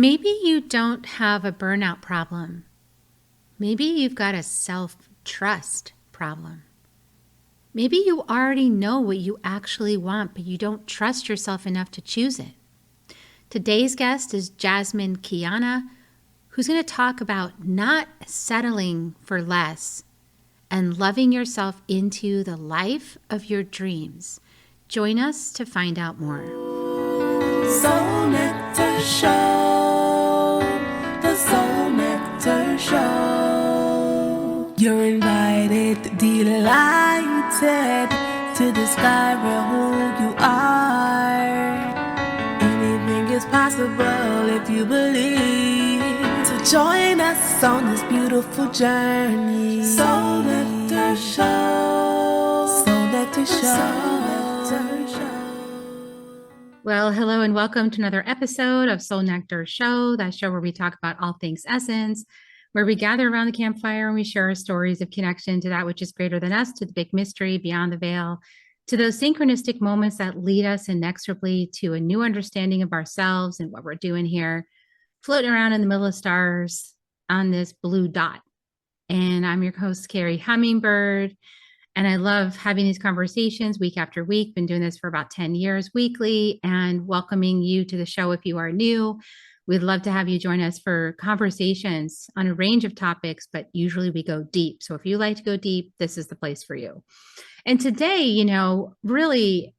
Maybe you don't have a burnout problem. Maybe you've got a self-trust problem. Maybe you already know what you actually want, but you don't trust yourself enough to choose it. Today's guest is Jasmyn Quianna, who's going to talk about not settling for less and loving yourself into the life of your dreams. Join us to find out more. Soul Nectar Show, the Soul Nectar Show. You're invited, delighted to discover who you are. Anything is possible if you believe. So join us on this beautiful journey. Soul Nectar Show, Soul Nectar Show, Soul Nectar Show. Well, hello and welcome to another episode of Soul Nectar Show, that show where we talk about all things essence, where we gather around the campfire and we share our stories of connection to that which is greater than us, to the big mystery beyond the veil, to those synchronistic moments that lead us inexorably to a new understanding of ourselves and what we're doing here, floating around in the middle of stars on this blue dot. And I'm your host, Kerri Hummingbird. And I love having these conversations week after week. Been doing this for about 10 years weekly, and welcoming you to the show if you are new. We'd love to have you join us for conversations on a range of topics, but usually we go deep. So if you like to go deep, this is the place for you. And today, really,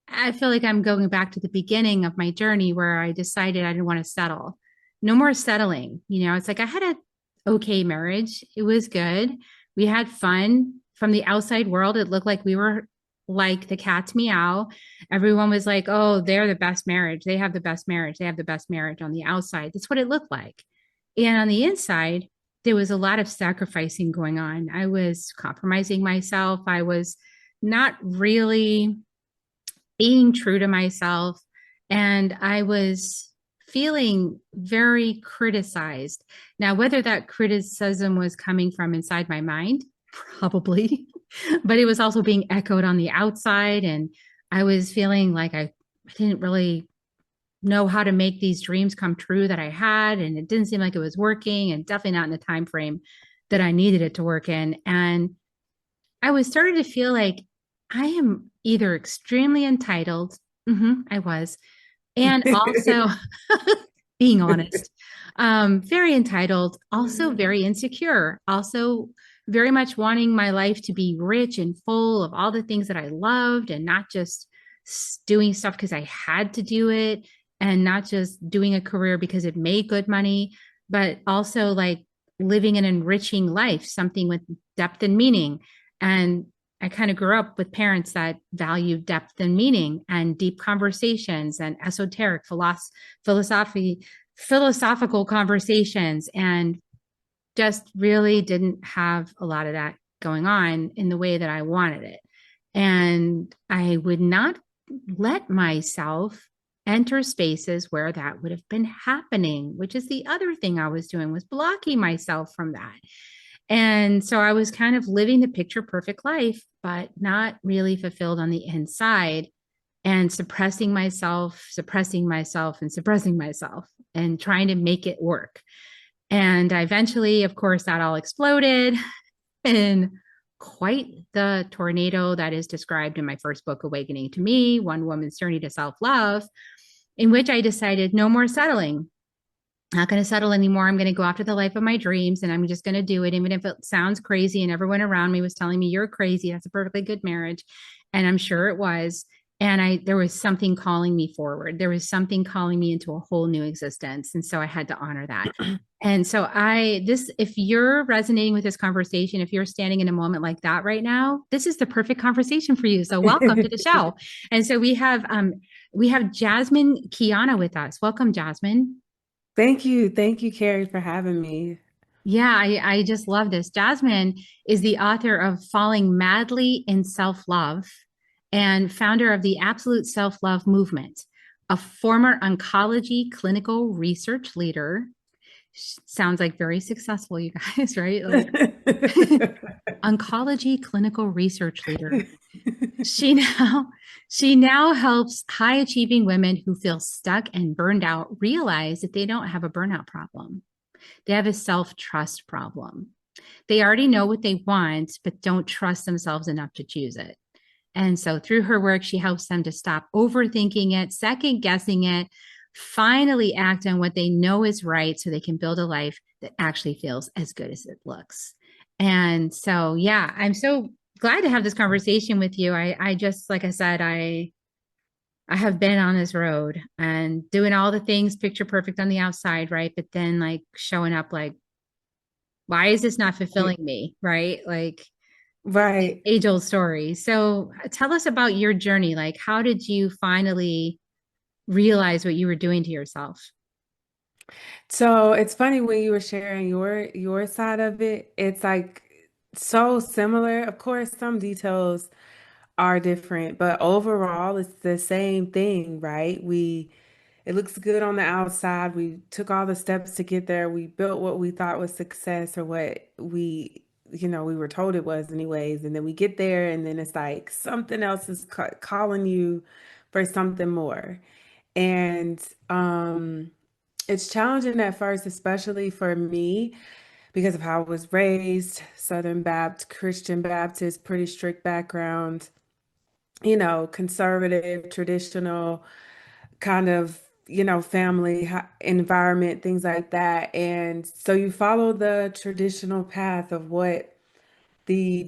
I feel like I'm going back to the beginning of my journey where I decided I didn't want to settle. No more settling. It's like I had an okay marriage. It was good. We had fun. From the outside world, it looked like we were like the cat's meow. Everyone was like, oh, they're the best marriage. They have the best marriage. They have the best marriage on the outside. That's what it looked like. And on the inside, there was a lot of sacrificing going on. I was compromising myself. I was not really being true to myself. And I was feeling very criticized. Now, whether that criticism was coming from inside my mind, probably, but it was also being echoed on the outside. And I was feeling like I didn't really know how to make these dreams come true that I had. And it didn't seem like it was working, and definitely not in the time frame that I needed it to work in. And I was starting to feel like I am either extremely entitled. I was. And also being honest, very entitled, also very insecure, also very much wanting my life to be rich and full of all the things that I loved, and not just doing stuff because I had to do it, and not just doing a career because it made good money, but also like living an enriching life, something with depth and meaning. And I kind of grew up with parents that valued depth and meaning and deep conversations and esoteric philosophical conversations, and just really didn't have a lot of that going on in the way that I wanted it. And I would not let myself enter spaces where that would have been happening, which is the other thing I was doing, was blocking myself from that. And so I was kind of living the picture perfect life, but not really fulfilled on the inside, and suppressing myself, and suppressing myself, and trying to make it work. And eventually, of course, that all exploded in quite the tornado that is described in my first book, Awakening to Me, One Woman's Journey to Self-Love, in which I decided no more settling. Not going to settle anymore. I'm going to go after the life of my dreams, and I'm just going to do it, even if it sounds crazy. And everyone around me was telling me, you're crazy. That's a perfectly good marriage. And I'm sure it was. And there was something calling me forward. There was something calling me into a whole new existence. And so I had to honor that. And so if you're resonating with this conversation, if you're standing in a moment like that right now, this is the perfect conversation for you. So welcome to the show. And so we have Jasmyn Quianna with us. Welcome, Jasmyn. Thank you. Thank you, Kerri, for having me. Yeah, I just love this. Jasmyn is the author of Falling Madly in Self-Love and founder of the Absolute Self-Love Movement, a former oncology clinical research leader. Sounds like very successful, you guys, right? Like, oncology clinical research leader. She now she now helps high achieving women who feel stuck and burned out realize that they don't have a burnout problem. They have a self-trust problem. They already know what they want, but don't trust themselves enough to choose it. And so through her work, she helps them to stop overthinking it, second guessing it, finally act on what they know is right so they can build a life that actually feels as good as it looks. And so, yeah, I'm so glad to have this conversation with you. I just, like I said, I have been on this road and doing all the things picture perfect on the outside, right? But then like showing up like, why is this not fulfilling me? Right. Like Right. age old story. So tell us about your journey. Like, how did you finally realize what you were doing to yourself? So it's funny when you were sharing your side of it, it's like so similar. Of course, some details are different, but overall it's the same thing, right? It looks good on the outside. We took all the steps to get there. We built what we thought was success or what we were told it was anyways. And then we get there and then it's like something else is calling you for something more. And it's challenging at first, especially for me because of how I was raised, Southern Baptist, Christian Baptist, pretty strict background, conservative, traditional kind of, family environment, things like that. And so you follow the traditional path of what the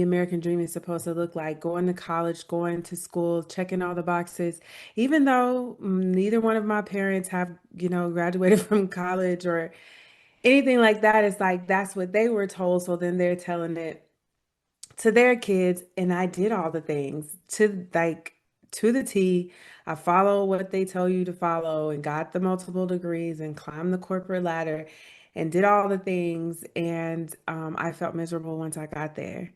American dream is supposed to look like, going to college, going to school, checking all the boxes. Even though neither one of my parents have, graduated from college or anything like that, it's like that's what they were told. So then they're telling it to their kids, and I did all the things to the T. I follow what they tell you to follow and got the multiple degrees and climbed the corporate ladder and did all the things. And I felt miserable once I got there.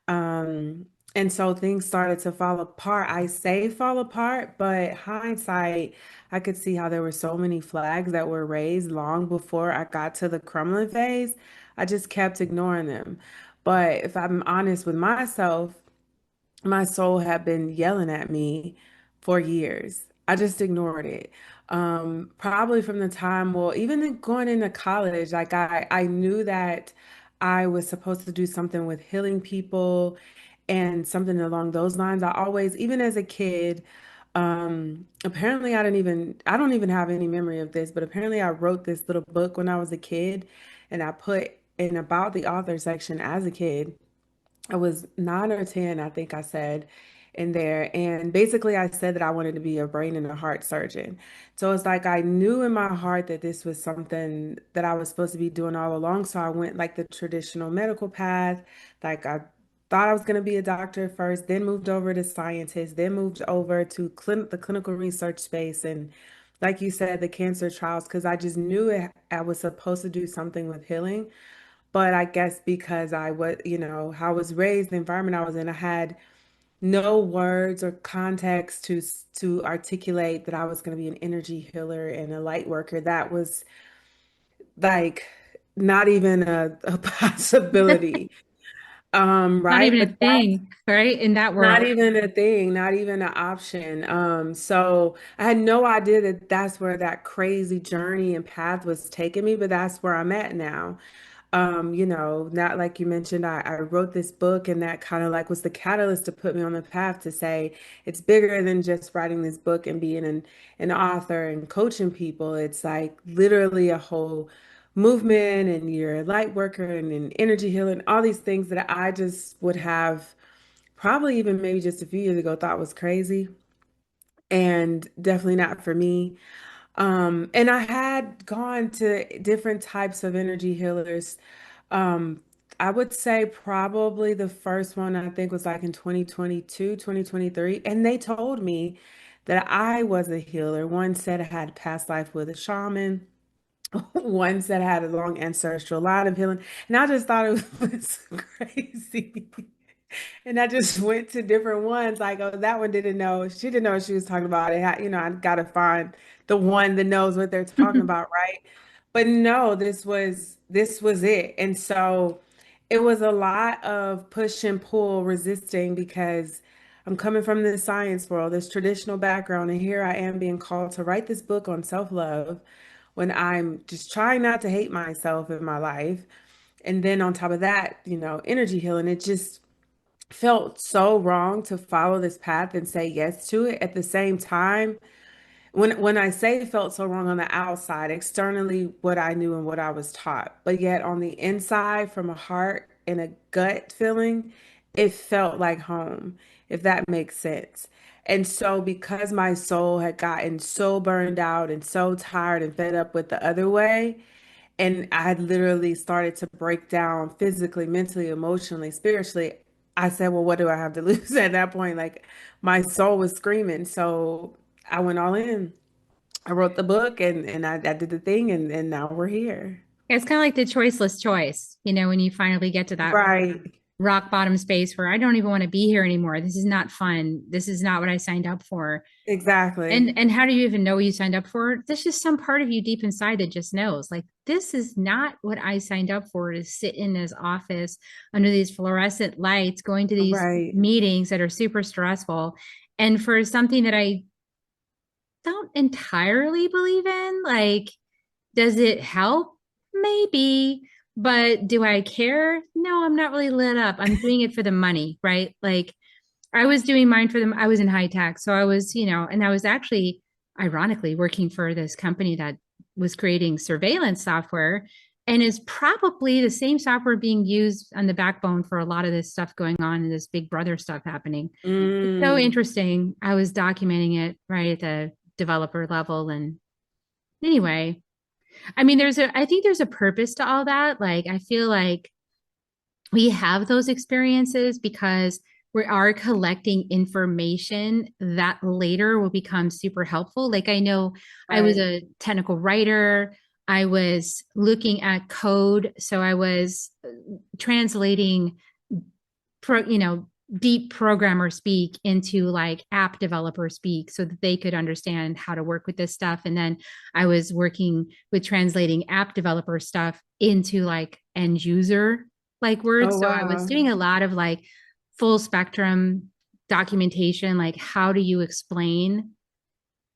Um, and so things started to fall apart. I say fall apart, but hindsight, I could see how there were so many flags that were raised long before I got to the crumbling phase. I just kept ignoring them. But if I'm honest with myself, my soul had been yelling at me for years. I just ignored it. Probably from the time, well, even going into college, like I knew that I was supposed to do something with healing people and something along those lines. I always, even as a kid, apparently I don't even have any memory of this, but apparently I wrote this little book when I was a kid and I put in about the author section as a kid. I was 9 or 10, I think I said in there. And basically, I said that I wanted to be a brain and a heart surgeon. So it's like I knew in my heart that this was something that I was supposed to be doing all along. So I went like the traditional medical path. Like I thought I was going to be a doctor first, then moved over to scientist, then moved over to the clinical research space. And like you said, the cancer trials, because I just knew I was supposed to do something with healing. But I guess because I was, how I was raised, the environment I was in, I had no words or context to articulate that I was going to be an energy healer and a light worker. That was like not even a possibility. Not Right? even But a thing, right? In that not world. even a thing, not even an option. So I had no idea that that's where that crazy journey and path was taking me, but that's where I'm at now. Not like you mentioned, I wrote this book and that kind of like was the catalyst to put me on the path to say it's bigger than just writing this book and being an author and coaching people. It's like literally a whole movement and you're a light worker and an energy healer and all these things that I just would have probably even maybe just a few years ago thought was crazy and definitely not for me. And I had gone to different types of energy healers. Um, I would say probably the first one I think was like in 2022, 2023, and they told me that I was a healer. One said I had a past life with a shaman. One said I had a long ancestral line of healing, and I just thought it was crazy. And I just went to different ones. Like, oh, that one didn't know. She didn't know what she was talking about. I gotta find the one that knows what they're talking about, right? But no, this was it. And so it was a lot of push and pull resisting because I'm coming from this science world, this traditional background, and here I am being called to write this book on self-love when I'm just trying not to hate myself in my life. And then on top of that, energy healing, it just felt so wrong to follow this path and say yes to it. At the same time, when I say it felt so wrong on the outside, externally what I knew and what I was taught, but yet on the inside, from a heart and a gut feeling, it felt like home, if that makes sense. And so because my soul had gotten so burned out and so tired and fed up with the other way, and I had literally started to break down physically, mentally, emotionally, spiritually, I said, well, what do I have to lose at that point? Like my soul was screaming. So I went all in. I wrote the book and I did the thing and now we're here. It's kind of like the choiceless choice, when you finally get to that Right. rock bottom space where I don't even want to be here anymore. This is not fun. This is not what I signed up for. Exactly. And how do you even know what you signed up for? There's just some part of you deep inside that just knows, like, this is not what I signed up for, to sit in this office under these fluorescent lights, going to these Right. meetings that are super stressful. And for something that I don't entirely believe in, like, does it help? Maybe. But do I care? No, I'm not really lit up. I'm doing it for the money, right? Like, I was doing mine for them. I was in high tech. So I was, and I was actually ironically working for this company that was creating surveillance software and is probably the same software being used on the backbone for a lot of this stuff going on and this big brother stuff happening. It's so Mm. interesting. I was documenting it right at the developer level. And anyway, I mean, I think there's a purpose to all that. Like, I feel like we have those experiences because we are collecting information that later will become super helpful. Like, I know I was Right. a technical writer. I was looking at code. So I was translating, pro, you know, deep programmer speak into like app developer speak so that they could understand how to work with this stuff. And then I was working with translating app developer stuff into like end user like words. Oh, So I was wow. doing a lot of like full spectrum documentation, like how do you explain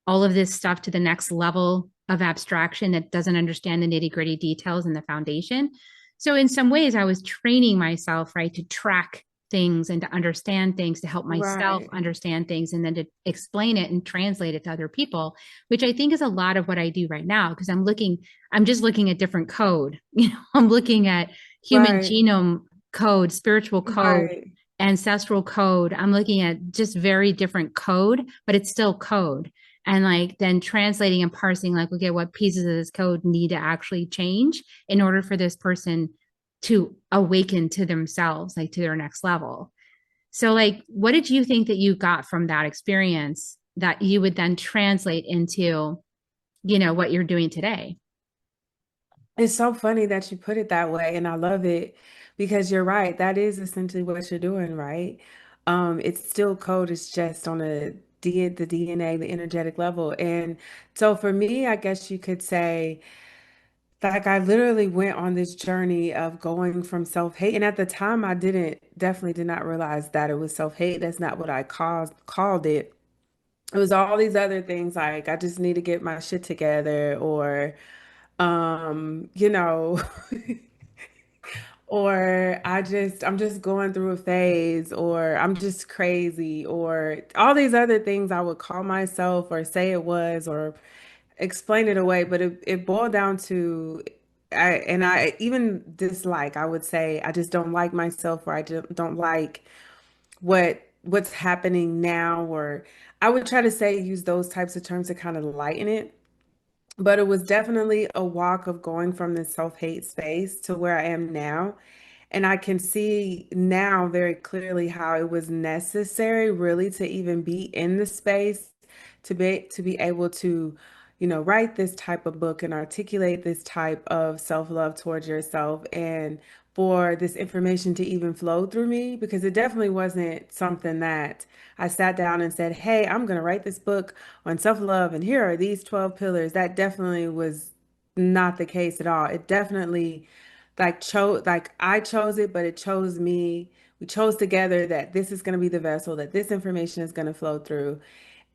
all of this stuff to the next level of abstraction that doesn't understand the nitty gritty details and the foundation. So in some ways, I was training myself, right, to track things and to understand things, to help myself Right. understand things, and then to explain it and translate it to other people, which I think is a lot of what I do right now because I'm just looking at different code. I'm looking at human Right. genome code, spiritual code, Right. ancestral code. I'm looking at just very different code, but it's still code, and like then translating and parsing, like, okay, what pieces of this code need to actually change in order for this person to awaken to themselves, like to their next level. So like, what did you think that you got from that experience that you would then translate into, what you're doing today? It's so funny that you put it that way, and I love it because you're right. That is essentially what you're doing, right? It's still code, it's just on the DNA, the energetic level. And so for me, I guess you could say, like, I literally went on this journey of going from self-hate. And at the time, I definitely did not realize that it was self-hate. That's not what I called it. It was all these other things like I just need to get my shit together or um, you know, or I'm just going through a phase, or I'm just crazy, or all these other things I would call myself or say it was or explain it away. But it boiled down to I even dislike, I would say I just don't like myself, or I don't like what's happening now, or I would try to say use those types of terms to kind of lighten it. But it was definitely a walk of going from this self-hate space to where I am now. And I can see now very clearly how it was necessary really to even be in the space to be able to, write this type of book and articulate this type of self-love towards yourself, and for this information to even flow through me, because it definitely wasn't something that I sat down and said, "Hey, I'm going to write this book on self-love and here are these 12 pillars." That definitely was not the case at all. It definitely like chose, like I chose it, but it chose me. We chose together that this is going to be the vessel, that this information is going to flow through.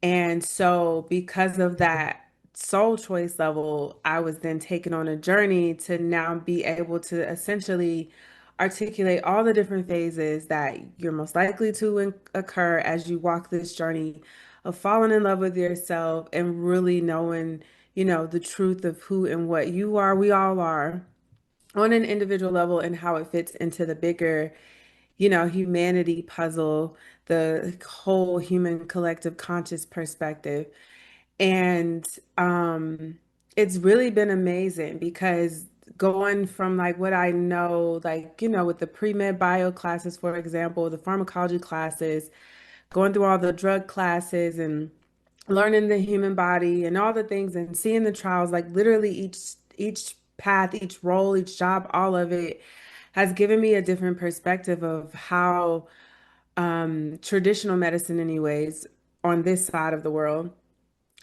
And so, because of that soul choice level, I was then taken on a journey to now be able to essentially articulate all the different phases that you're most likely to occur as you walk this journey of falling in love with yourself and really knowing, the truth of who and what you are. We all are on an individual level and how it fits into the bigger, humanity puzzle, the whole human collective conscious perspective. And it's really been amazing because going from like what I know, like, with the pre-med bio classes, for example, the pharmacology classes, going through all the drug classes and learning the human body and all the things and seeing the trials, like literally each path, each role, each job, all of it has given me a different perspective of how traditional medicine, anyways, on this side of the world,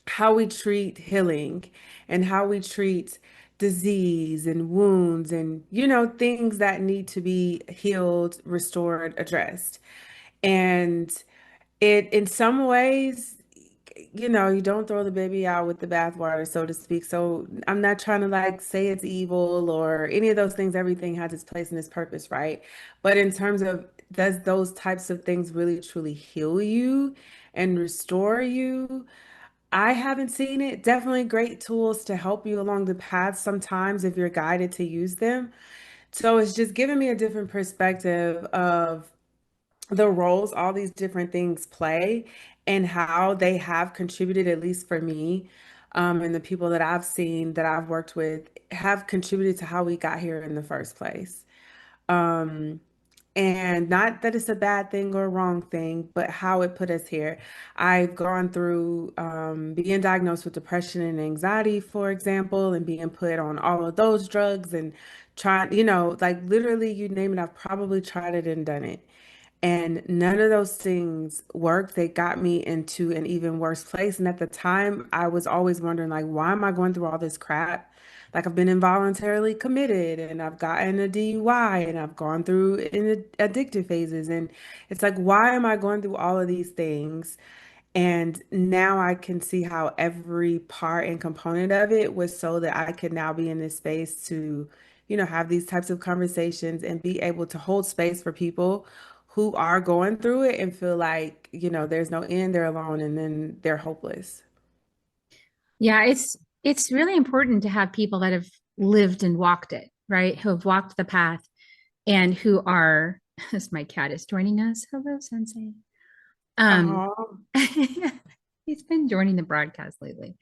how we treat healing and how we treat disease and wounds and, things that need to be healed, restored, addressed. And it, in some ways, you don't throw the baby out with the bathwater, so to speak. So I'm not trying to like say it's evil or any of those things. Everything has its place and its purpose, right? But in terms of, does those types of things really truly heal you and restore you? I haven't seen it. Definitely great tools to help you along the path sometimes if you're guided to use them. So it's just giving me a different perspective of the roles all these different things play and how they have contributed, at least for me, and the people that I've seen that I've worked with have contributed to how we got here in the first place. Um, and not that it's a bad thing or a wrong thing, but how it put us here. I've gone through being diagnosed with depression and anxiety, for example, and being put on all of those drugs and trying, like literally you name it, I've probably tried it and done it. And none of those things worked. They got me into an even worse place. And at the time, I was always wondering, like, why am I going through all this crap? Like, I've been involuntarily committed and I've gotten a DUI and I've gone through in addictive phases. And it's like, why am I going through all of these things? And now I can see how every part and component of it was so that I could now be in this space to, have these types of conversations and be able to hold space for people who are going through it and feel like, there's no end, they're alone, and then they're hopeless. Yeah, it's really important to have people that have lived and walked it, right? Who have walked the path and who are, as my cat is joining us. Hello, Sensei. Um, Oh, he's been joining the broadcast lately.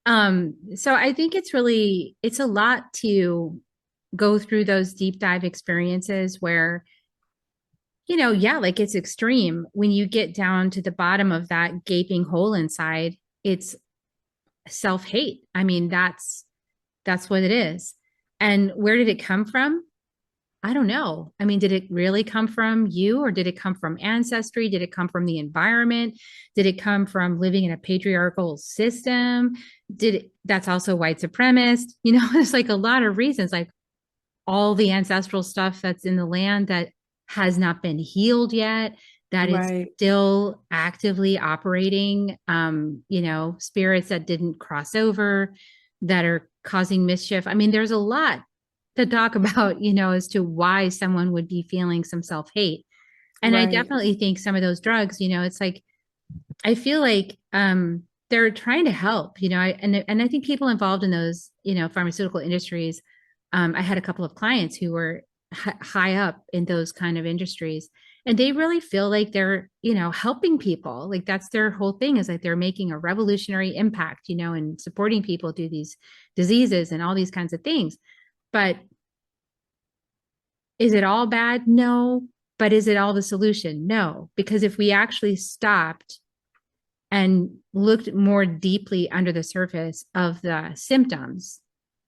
So I think it's a lot to go through those deep dive experiences where, yeah, like it's extreme. When you get down to the bottom of that gaping hole inside, it's self-hate. I mean, that's what it is. And where did it come from? I don't know. I mean, did it really come from you or did it come from ancestry? Did it come from the environment? Did it come from living in a patriarchal system? That's also white supremacist? There's like a lot of reasons, like all the ancestral stuff that's in the land that has not been healed yet, that is right, still actively operating, spirits that didn't cross over, that are causing mischief. I mean, there's a lot to talk about, as to why someone would be feeling some self hate. And I right, definitely think some of those drugs, it's like, I feel like they're trying to help, and I think people involved in those, pharmaceutical industries. I had a couple of clients who were high up in those kind of industries, and they really feel like they're, helping people. Like that's their whole thing, is like they're making a revolutionary impact, and supporting people through these diseases and all these kinds of things. But is it all bad? No. But is it all the solution? No. Because if we actually stopped and looked more deeply under the surface of the symptoms,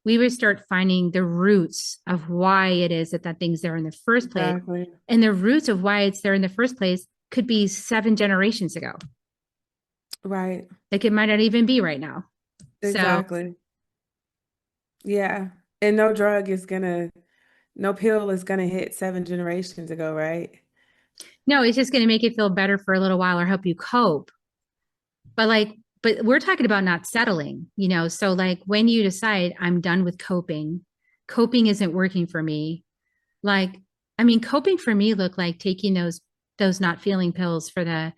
we would start finding the roots of why it is that thing's there in the first place. exactly, And the roots of why it's there in the first place could be 7 generations ago. right, Like it might not even be right now. So exactly. Yeah. And no drug is gonna No pill is gonna hit 7 generations ago, right? No, it's just going to make you feel better for a little while or help you cope. But like, but we're talking about not settling, you know? So like when you decide I'm done with coping, coping isn't working for me. Like, I mean, coping for me looked like taking those not feeling pills for the,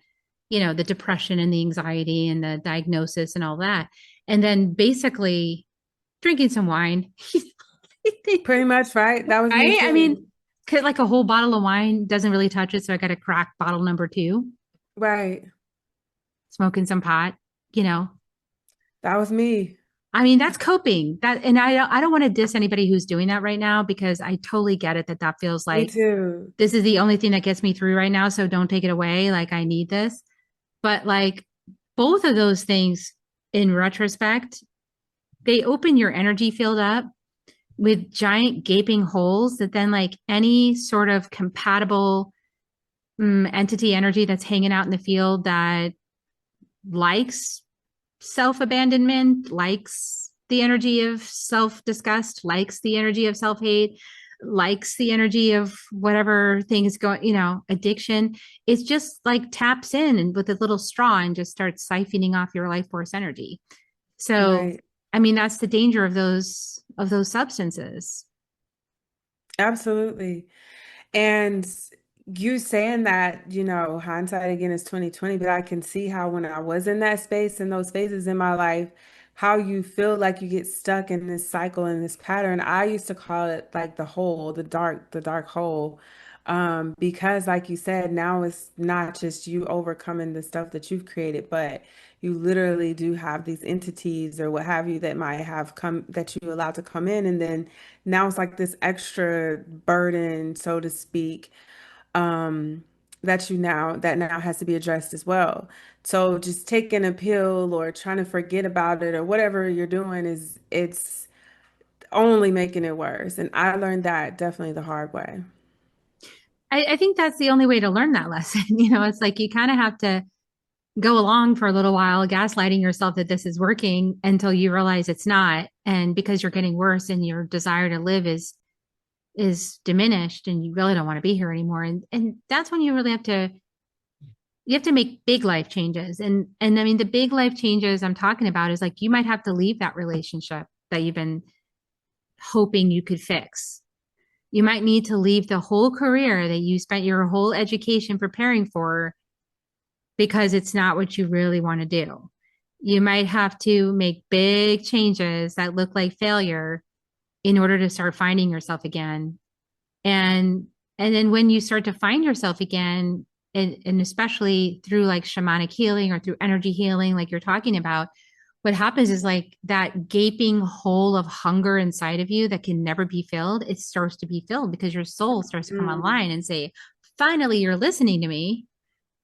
you know, the depression and the anxiety and the diagnosis and all that. And then basically drinking some wine. Pretty much, right? That was me Right? I too. mean, like a whole bottle of wine doesn't really touch it. So I got to crack bottle number two, Right. smoking some pot, you know. That was me. I mean, that's coping. That, and I don't want to diss anybody who's doing that right now because I totally get it that that feels Me like too. this is the only thing that gets me through right now. So don't take it away. Like I need this. But like both of those things in retrospect, they open your energy field up with giant gaping holes that then like any sort of compatible entity energy that's hanging out in the field that likes self abandonment, likes the energy of self disgust, likes the energy of self hate, likes the energy of whatever things going, you know, addiction. It's just like taps in and with a little straw and just starts siphoning off your life force energy. So, Right. I mean, that's the danger of those substances. Absolutely. And you saying that, hindsight again is 2020, but I can see how when I was in that space, in those phases in my life, how you feel like you get stuck in this cycle and this pattern. I used to call it like the hole, the dark hole. Because like you said, now it's not just you overcoming the stuff that you've created, but you literally do have these entities or what have you that might have come that you allowed to come in. And then now it's like this extra burden, so to speak, um, that now has to be addressed as well. So just taking a pill or trying to forget about it or whatever you're doing it's only making it worse. And I learned that definitely the hard way. I think that's the only way to learn that lesson. You know, it's like you kind of have to go along for a little while, gaslighting yourself that this is working until you realize it's not. And because you're getting worse and your desire to live is diminished and you really don't want to be here anymore. And that's when you really have to make big life changes. And I mean the big life changes I'm talking about is like you might have to leave that relationship that you've been hoping you could fix. You might need to leave the whole career that you spent your whole education preparing for because it's not what you really want to do. You might have to make big changes that look like failure in order to start finding yourself again. And and then when you start to find yourself again, and especially through like shamanic healing or through energy healing, like you're talking about, what happens is like that gaping hole of hunger inside of you that can never be filled, it starts to be filled because your soul starts to come Mm, online and say, finally, you're listening to me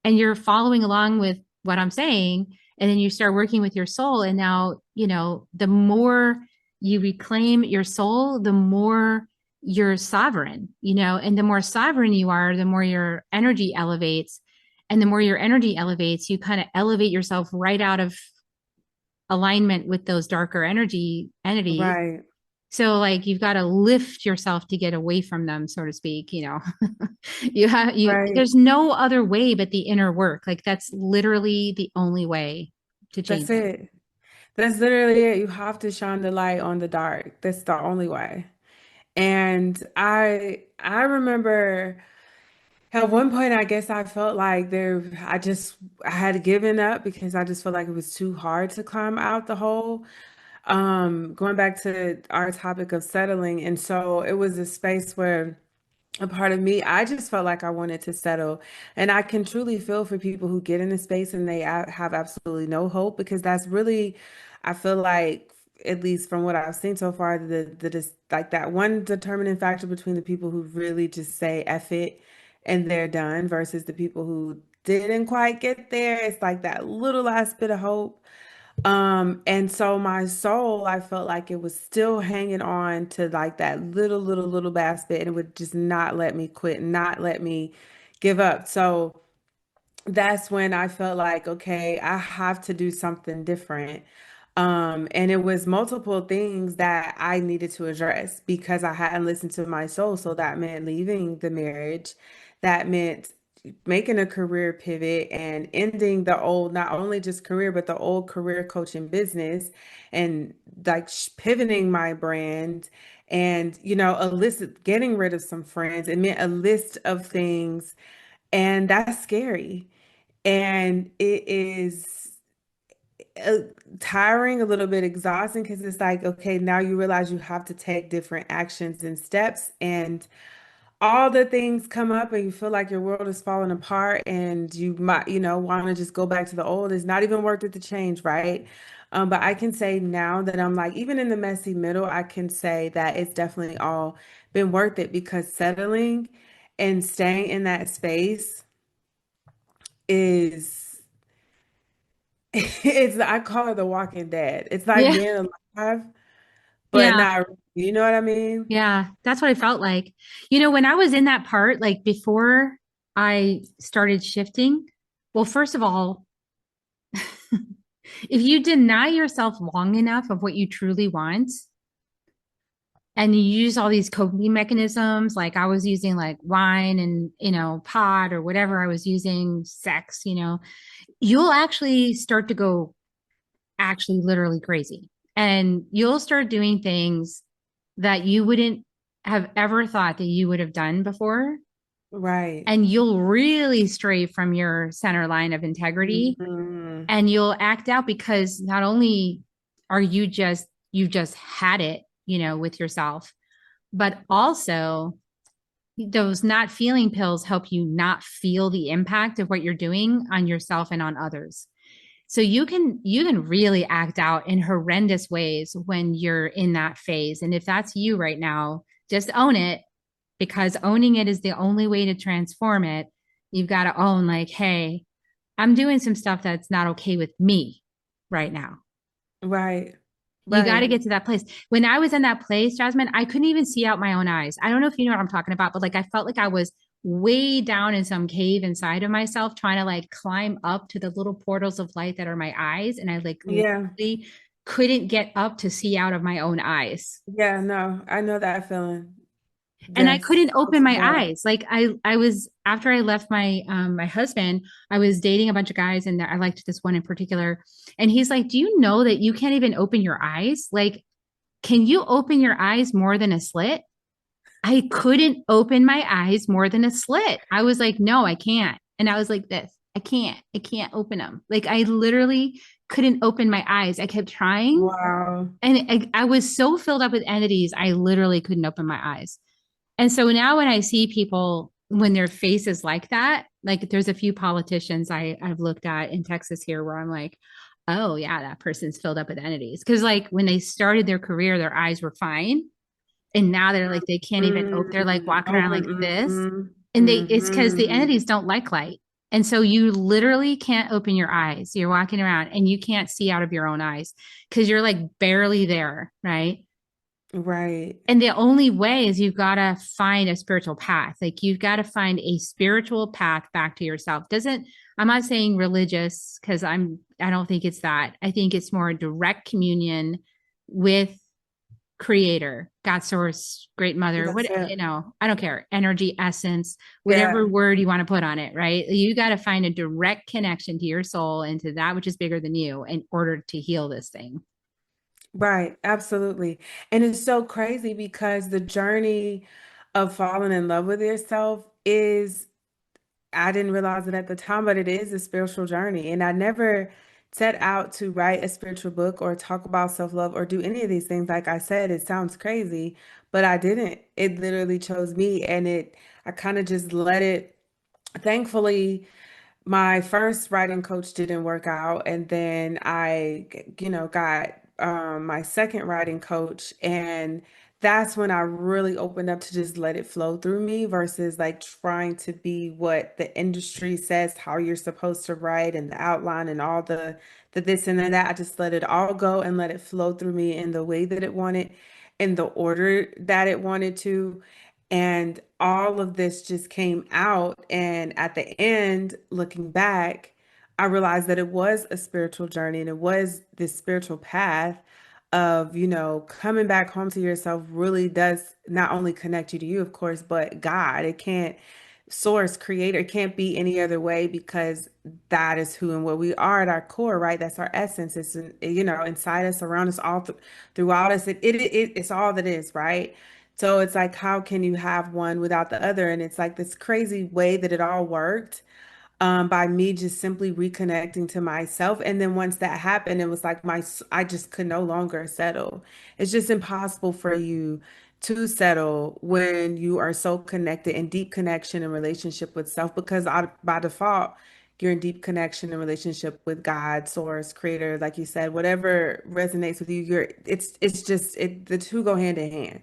and you're following along with what I'm saying. And then you start working with your soul. And now, you know, the more you reclaim your soul, the more you're sovereign, you know, and the more sovereign you are, the more your energy elevates. And the more your energy elevates, you kind of elevate yourself right out of alignment with those darker energy entities. right, So like you've got to lift yourself to get away from them, so to speak, you know. right. There's no other way but the inner work. Like that's literally the only way to change That's it. it. That's literally it. You have to shine the light on the dark. That's the only way. And I remember at one point, I guess I felt like I had given up because I just felt like it was too hard to climb out the hole. Going back to our topic of settling. And so it was a space where a part of me, I just felt like I wanted to settle. And I can truly feel for people who get in a space and have absolutely no hope because that's really, I feel like, at least from what I've seen so far, like that one determining factor between the people who really just say F it and they're done versus the people who didn't quite get there. It's like that little last bit of hope. And so my soul, I felt like it was still hanging on to like that little basket and it would just not let me quit, not let me give up. So that's when I felt like, okay, I have to do something different. And it was multiple things that I needed to address because I hadn't listened to my soul. So that meant leaving the marriage. That meant making a career pivot and ending the old, not only just career, but the old career coaching business and like pivoting my brand and, a list of getting rid of some friends. It meant a list of things. And that's scary. And it is uh, tiring, a little bit exhausting because it's like, okay, now you realize you have to take different actions and steps, and all the things come up, and you feel like your world is falling apart, and you might, want to just go back to the old. It's not even worth it to change, right? But I can say now that I'm like, even in the messy middle, I can say that it's definitely all been worth it because settling and staying in that space is it's I call it the Walking Dead. It's like Yeah. being alive, but Yeah. not, you know what I mean? Yeah. That's what I felt like. When I was in that part, like before I started shifting, well, first of all, if you deny yourself long enough of what you truly want, and you use all these coping mechanisms, like I was using like wine and, pot or whatever I was using, sex, you'll actually start to go actually literally crazy. And you'll start doing things that you wouldn't have ever thought that you would have done before. Right. And you'll really stray from your center line of integrity Hmm. and you'll act out because not only are you've just had it, with yourself, but also those not feeling pills help you not feel the impact of what you're doing on yourself and on others. So you can really act out in horrendous ways when you're in that phase. And if that's you right now, just own it, because owning it is the only way to transform it. You've got to own, like, hey, I'm doing some stuff that's not okay with me right now. Right. You got to Right. get to that place. When I was in that place, Jasmine, I couldn't even see out my own eyes. I don't know if you know what I'm talking about, but like I felt like I was way down in some cave inside of myself, trying to like climb up to the little portals of light that are my eyes. And I like Yeah. literally couldn't get up to see out of my own eyes. Yeah, no, I know that feeling. And I Yes. couldn't All open too my well. eyes. Like I was, after I left my husband, I was dating a bunch of guys, and I liked this one in particular. And he's like, "Do you know that you can't even open your eyes? Like, can you open your eyes more than a slit?" I couldn't open my eyes more than a slit. I was like, "No, I can't." And I was like, "This, I can't open them." Like I literally couldn't open my eyes. I kept trying, Wow. and I was so filled up with entities, I literally couldn't open my eyes. And so now when I see people when their face is like that, like there's a few politicians I've looked at in Texas here where I'm like, oh yeah, that person's filled up with entities. Cause like when they started their career, their eyes were fine. And now they're like, they can't even open, they're like walking around like Open. this. And it's because the Mm-hmm. entities don't like light. And so you literally can't open your eyes. You're walking around and you can't see out of your own eyes because you're like barely there. Right. Right. And the only way is you've got to find a spiritual path. Like you've got to find a spiritual path back to yourself. Doesn't, I'm not saying religious because I don't think it's that. I think it's more direct communion with creator, God source, great mother, That's what, it. I don't care. Energy, essence, whatever Yeah. word you want to put on it, right? You got to find a direct connection to your soul and to that which is bigger than you in order to heal this thing. Right. Absolutely. And it's so crazy because the journey of falling in love with yourself is I didn't realize it at the time, but it is a spiritual journey. And I never set out to write a spiritual book or talk about self-love or do any of these things. Like I said, it sounds crazy, but I didn't. It literally chose me and I kind of just let it, thankfully, my first writing coach didn't work out, and then I, got my second writing coach, and that's when I really opened up to just let it flow through me versus like trying to be what the industry says how you're supposed to write and the outline and all the this and the that. I just let it all go and let it flow through me in the way that it wanted, in the order that it wanted to. And all of this just came out. And at the end, looking back, I realized that it was a spiritual journey and it was this spiritual path of, coming back home to yourself really does not only connect you to you, of course, but God. It can't source, creator, it can't be any other way because that is who and what we are at our core, right? That's our essence. It's, inside us, around us, throughout us. It's all that is, right? So it's like, how can you have one without the other? And it's like this crazy way that it all worked by me just simply reconnecting to myself. And then once that happened, it was like I just could no longer settle. It's just impossible for you to settle when you are so connected in deep connection and relationship with self because by default, you're in deep connection and relationship with God, source, creator, like you said, whatever resonates with you, the two go hand in hand.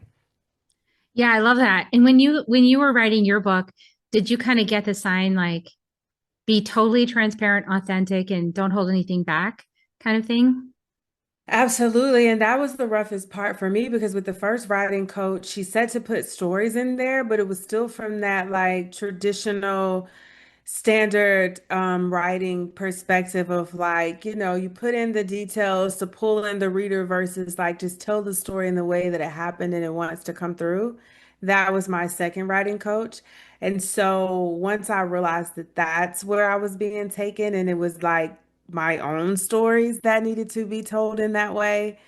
Yeah, I love that. And when you were writing your book, did you kind of get the sign like be totally transparent, authentic, and don't hold anything back kind of thing? Absolutely. And that was the roughest part for me because with the first writing coach, she said to put stories in there, but it was still from that like traditional standard writing perspective of like, you put in the details to pull in the reader versus like just tell the story in the way that it happened and it wants to come through. That was my second writing coach. And so once I realized that that's where I was being taken and it was like my own stories that needed to be told in that way,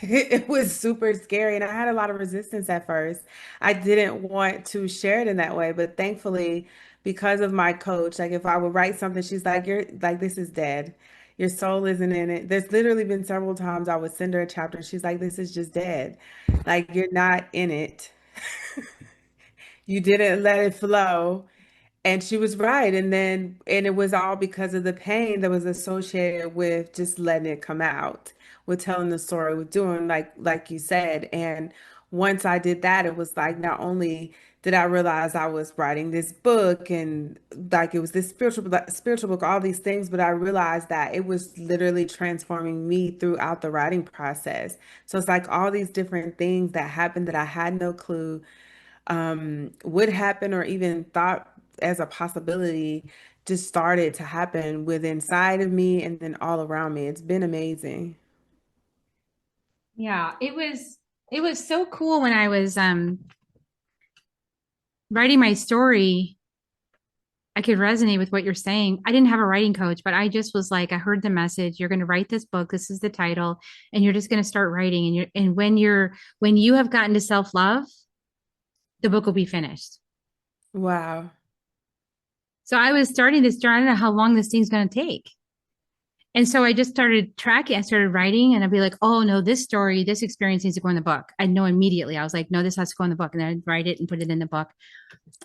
it was super scary, and I had a lot of resistance at first. I didn't want to share it in that way, but thankfully, because of my coach, like if I would write something, she's like, "You're like, this is dead. Your soul isn't in it." There's literally been several times I would send her a chapter, and she's like, "This is just dead. Like, you're not in it. You didn't let it flow." And she was right. And it was all because of the pain that was associated with just letting it come out, with telling the story, with doing like you said. And once I did that, it was like not only did I realize I was writing this book and like it was this spiritual book, all these things, but I realized that it was literally transforming me throughout the writing process. So it's like all these different things that happened that I had no clue would happen or even thought as a possibility just started to happen with inside of me and then all around me. It's been amazing. Yeah, it was so cool when I was writing my story. I could resonate with what you're saying. I didn't have a writing coach, but I just was like, I heard the message. You're going to write this book. This is the title, and you're just going to start writing. And when you have gotten to self love, the book will be finished. Wow. So I was starting this journey. I don't know how long this thing's going to take. And so I just started tracking. I started writing, and I'd be like, "Oh no, this story, this experience needs to go in the book." I'd know immediately. I was like, "No, this has to go in the book," and then I'd write it and put it in the book.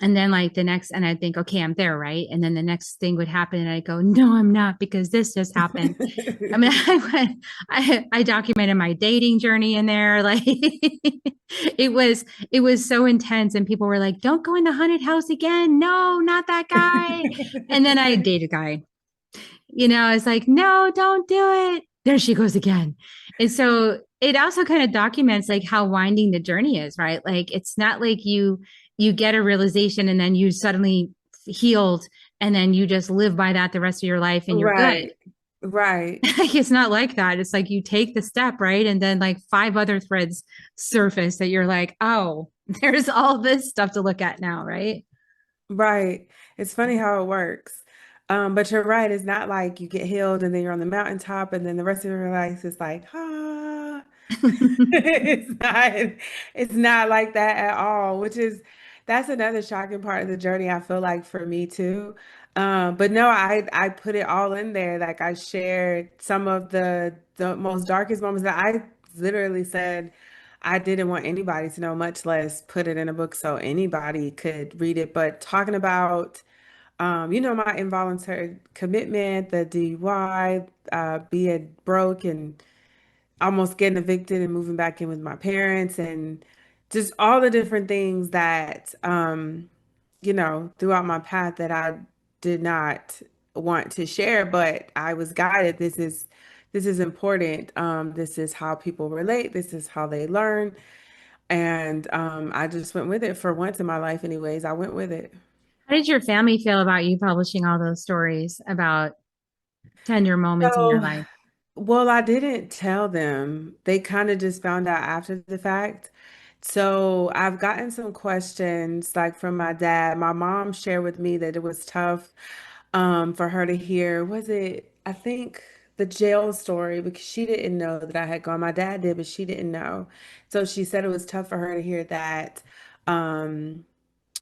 And then like the next, and I'd think, "Okay, I'm there, right?" And then the next thing would happen, and I'd go, "No, I'm not, because this just happened." I mean, I documented my dating journey in there. Like it was so intense, and people were like, "Don't go in the haunted house again. No, not that guy." And then I dated a guy. It's like, no, don't do it. There she goes again. And so it also kind of documents like how winding the journey is, right? Like it's not like you get a realization and then you suddenly healed and then you just live by that the rest of your life and you're good. Right. Right. Like it's not like that. It's like you take the step, right? And then like five other threads surface that you're like, oh, there's all this stuff to look at now, right? Right. It's funny how it works. But you're right. It's not like you get healed and then you're on the mountaintop and then the rest of your life is like, ah. It's not it's not like that at all, that's another shocking part of the journey I feel like for me too. But no, I put it all in there. Like I shared some of the most darkest moments that I literally said I didn't want anybody to know, much less put it in a book so anybody could read it. But talking about my involuntary commitment, the DUI, being broke and almost getting evicted and moving back in with my parents and just all the different things that throughout my path that I did not want to share, but I was guided. This is important. This is how people relate. This is how they learn. And I just went with it for once in my life anyways. I went with it. How did your family feel about you publishing all those stories about tender moments in your So, life? well, I didn't tell them. They kind of just found out after the fact. So I've gotten some questions like from my dad. My mom shared with me that it was tough for her to hear. Was it, I think, the jail story because she didn't know that I had gone. My dad did, but she didn't know. So she said it was tough for her to hear that. Um,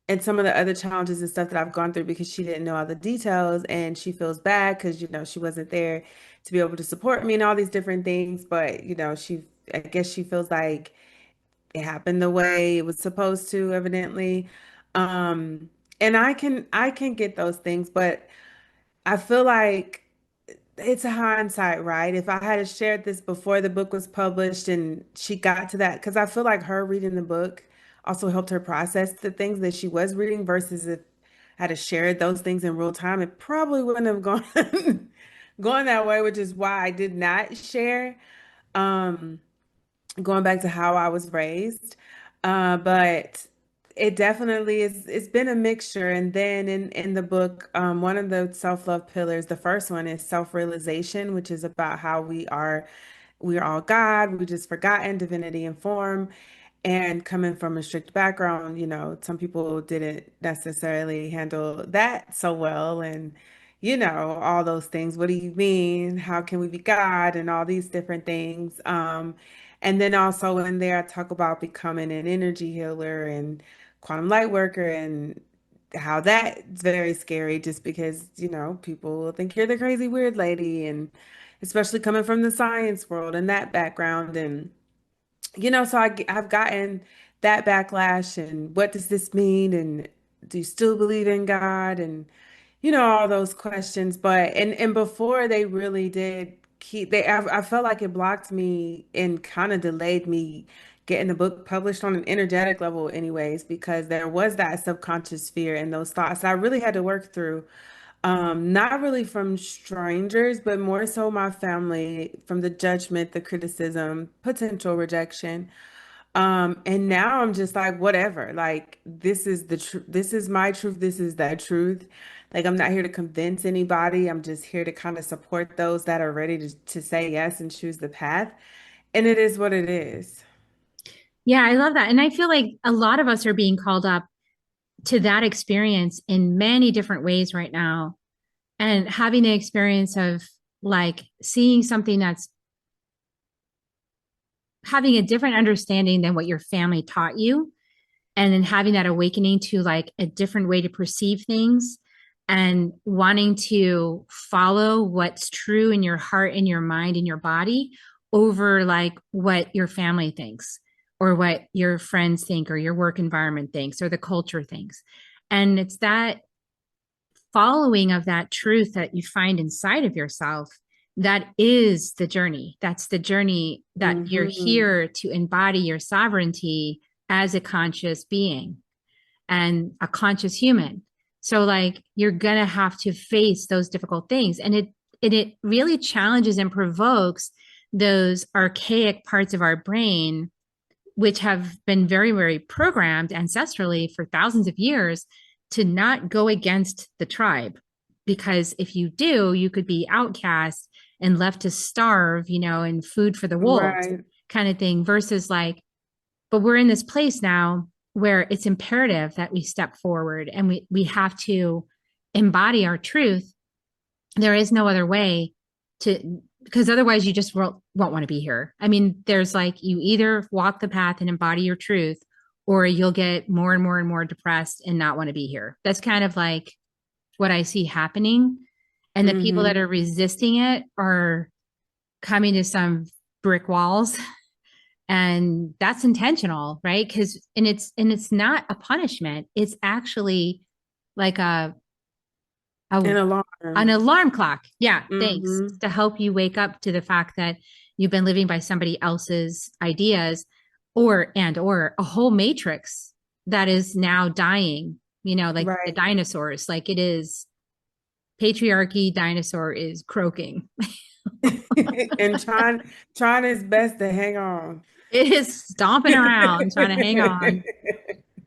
and some of the other challenges and stuff that I've gone through because she didn't know all the details and she feels bad because, she wasn't there to be able to support me and all these different things. But, I guess she feels like it happened the way it was supposed to, evidently. Um, and I can get those things, but I feel like it's a hindsight, right? If I had shared this before the book was published and she got to that, because I feel like her reading the book also helped her process the things that she was reading versus if I had shared those things in real time, it probably wouldn't have gone gone that way, which is why I did not share. Um, Going back to how I was raised. But it definitely is, it's been a mixture. And then in the book, one of the self-love pillars, the first one is self-realization, which is about how we are all God, we just forgotten divinity and form. And coming from a strict background, some people didn't necessarily handle that so well. And, all those things. What do you mean? How can we be God? And all these different things. And then also in there, I talk about becoming an energy healer and quantum light worker and how that's very scary just because, people will think you're the crazy weird lady. And especially coming from the science world and that background. And so I've gotten that backlash and what does this mean? And do you still believe in God? And, all those questions. But, and before they really did I felt like it blocked me and kind of delayed me getting the book published on an energetic level anyways, because there was that subconscious fear and those thoughts I really had to work through. Not really from strangers, but more so my family, from the judgment, the criticism, potential rejection. And now I'm just like, whatever. Like, this is the truth. This is my truth. This is that truth. Like, I'm not here to convince anybody. I'm just here to kind of support those that are ready to say yes and choose the path. And it is what it is. Yeah, I love that. And I feel like a lot of us are being called up to that experience in many different ways right now. And having the experience of like seeing something that's having a different understanding than what your family taught you, and then having that awakening to like a different way to perceive things and wanting to follow what's true in your heart and your mind and your body over like what your family thinks or what your friends think or your work environment thinks or the culture thinks. And it's that following of that truth that you find inside of yourself that is the journey. That's the journey that you're Hmm. here to embody your sovereignty as a conscious being and a conscious human. So like you're going to have to face those difficult things, and it really challenges and provokes those archaic parts of our brain which have been very, very programmed ancestrally for thousands of years to not go against the tribe. Because if you do, you could be outcast and left to starve, and food for the wolves Right. kind of thing, versus like, but we're in this place now where it's imperative that we step forward and we have to embody our truth. There is no other way to, because otherwise you just won't want to be here. I mean, there's like you either walk the path and embody your truth, or you'll get more and more and more depressed and not want to be here. That's kind of like what I see happening. And the people that Hmm. are resisting it are coming to some brick walls. And that's intentional, right? Because and it's not a punishment. It's actually like a An an alarm. alarm clock. Yeah, thanks. Hmm. To help you wake up to the fact that you've been living by somebody else's ideas or a whole matrix that is now dying, like the Right. dinosaurs. Like it is patriarchy dinosaur is croaking. And trying his best to hang on. It is stomping around trying to hang on.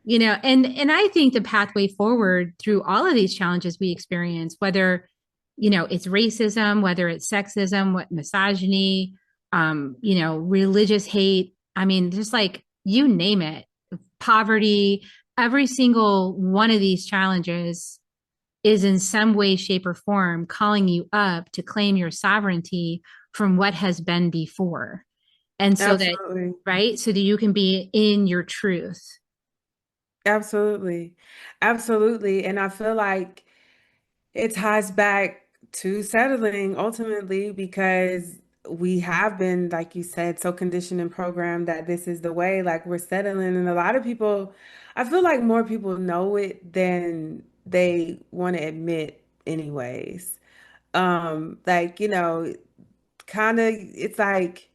And I think the pathway forward through all of these challenges we experience, whether it's racism, whether it's sexism, what misogyny, religious hate. I mean, just like you name it, poverty, every single one of these challenges is in some way, shape, or form calling you up to claim your sovereignty from what has been before. And so that, Absolutely. right? So that you can be in your truth. Absolutely. Absolutely. And I feel like it ties back to settling ultimately because we have been, like you said, so conditioned and programmed that this is the way, like we're settling. And a lot of people, I feel like more people know it than they want to admit anyways. Like, kind of, it's like,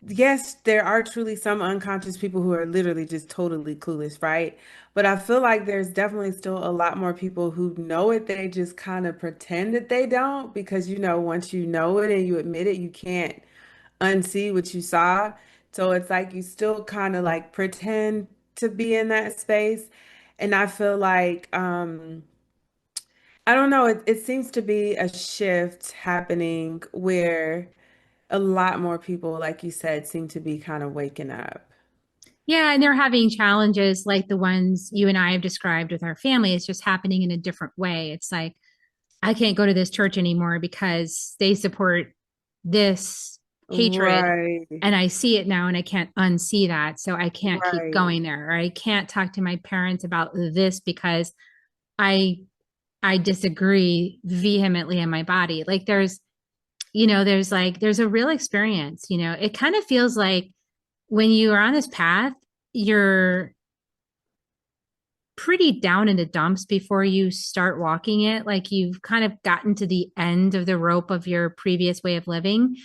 yes, there are truly some unconscious people who are literally just totally clueless, right? But I feel like there's definitely still a lot more people who know it. They just kind of pretend that they don't because, once you know it and you admit it, you can't unsee what you saw. So it's like you still kind of like pretend to be in that space. And I feel like, I don't know, it seems to be a shift happening where a lot more people, like you said, seem to be kind of waking up. Yeah, and they're having challenges like the ones you and I have described with our family. It's just happening in a different way. It's like, I can't go to this church anymore because they support this hatred. Right, And I see it now and I can't unsee that. So I can't keep right. going there. Or I can't talk to my parents about this because I I disagree vehemently in my body. Like there's a real experience, it kind of feels like when you are on this path, you're pretty down in the dumps before you start walking it. Like you've kind of gotten to the end of the rope of your previous way of living.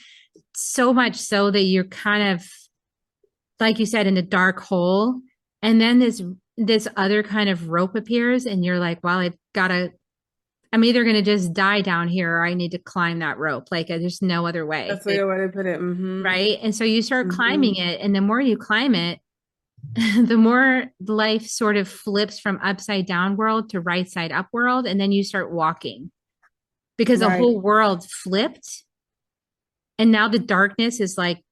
So much so that you're kind of, like you said, in the dark hole. And then this other kind of rope appears, and you're like, well, I'm either going to just die down here or I need to climb that rope. Like there's no other way. That's the Like, way to put it. Mm-hmm. right. And so you start Mm-hmm. climbing it. And the more you climb it, the more life sort of flips from upside down world to right side up world. And then you start walking because the Right. whole world flipped. And now the darkness is like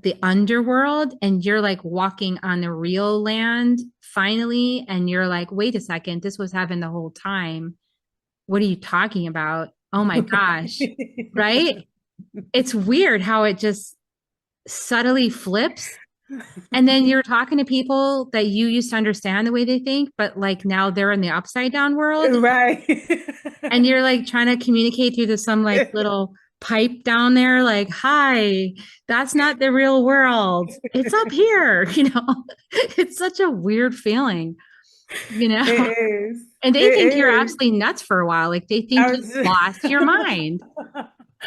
the underworld, and you're like walking on the real land finally. And you're like, wait a second, this was heaven the whole time. What are you talking about? Oh my gosh. Right? It's weird how it just subtly flips. And then you're talking to people that you used to understand the way they think, but like now they're in the upside down world. Right. And you're like trying to communicate through this some like little pipe down there, like, hi, that's not the real world. It's up here, It's such a weird feeling, you It know. is. And they It think you're is. absolutely nuts for a while. Like they think I you was lost your mind.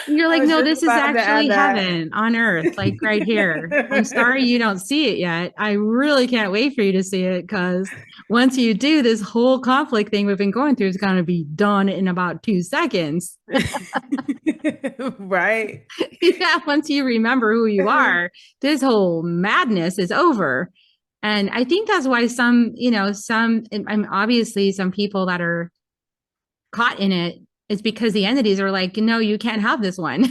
And you're I like, was no, just this is about to actually add that. heaven on earth, like right here. I'm sorry you don't see it yet. I really can't wait for you to see it because once you do, this whole conflict thing we've been going through is going to be done in about 2 seconds. Right. Yeah, once you remember who you are, this whole madness is over. And I think that's why I'm obviously some people that are caught in it is because the entities are like, no, you can't have this one.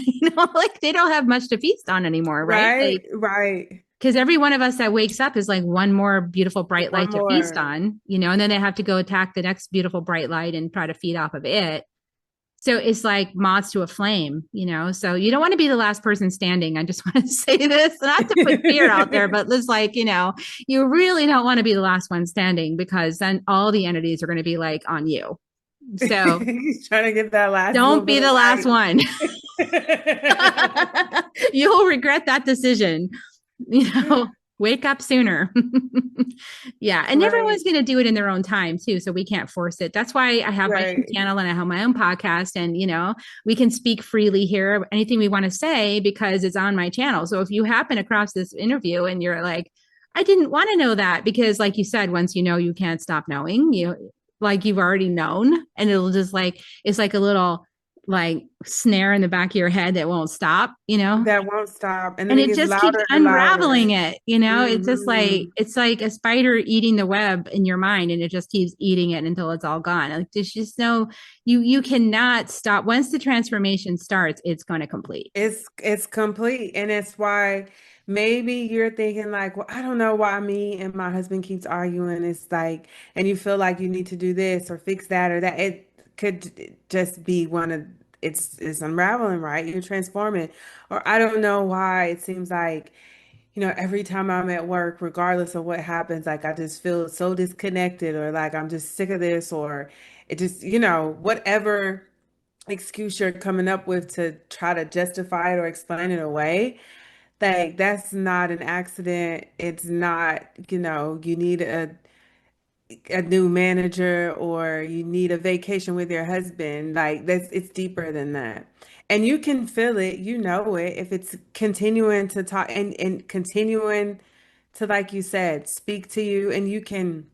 Like they don't have much to feast on anymore, right? Right. Like, Right. because every one of us that wakes up is like one more beautiful bright One light to feast more. on, and then they have to go attack the next beautiful bright light and try to feed off of it. So it's like moths to a flame, So you don't want to be the last person standing. I just want to say this, not to put fear out there, but it's like, you really don't want to be the last one standing because then all the entities are going to be like on you. So He's trying to get that last little don't be bit of the last light. one. You'll regret that decision. Wake up sooner. Yeah. And Right. everyone's going to do it in their own time too. So we can't force it. That's why I have my own Right. channel and I have my own podcast. And, we can speak freely here, anything we want to say because it's on my channel. So if you happen across this interview and you're like, I didn't want to know that because, like you said, once you know, you can't stop knowing. Like you've already known, and it'll just like it's like a little like snare in the back of your head that won't stop, you know? That won't stop. And then And it it gets just keeps louder and unraveling louder. it, you know? It's just Hmm. like it's like a spider eating the web in your mind, and it just keeps eating it until it's all gone. Like there's just no, you cannot stop. Once the transformation starts, it's going to complete. It's complete. And it's why maybe you're thinking like, well, I don't know why me and my husband keeps arguing. It's like, and you feel like you need to do this or fix that or that. It could just be one of it's unraveling, right? You're transforming. Or I don't know why it seems like, every time I'm at work, regardless of what happens, like I just feel so disconnected or like I'm just sick of this or it just, whatever excuse you're coming up with to try to justify it or explain it away, like that's not an accident. It's not, you need a new manager or you need a vacation with your husband. Like that's it's deeper than that. And you can feel it, you know it, if it's continuing to talk and continuing to, like you said, speak to you, and you can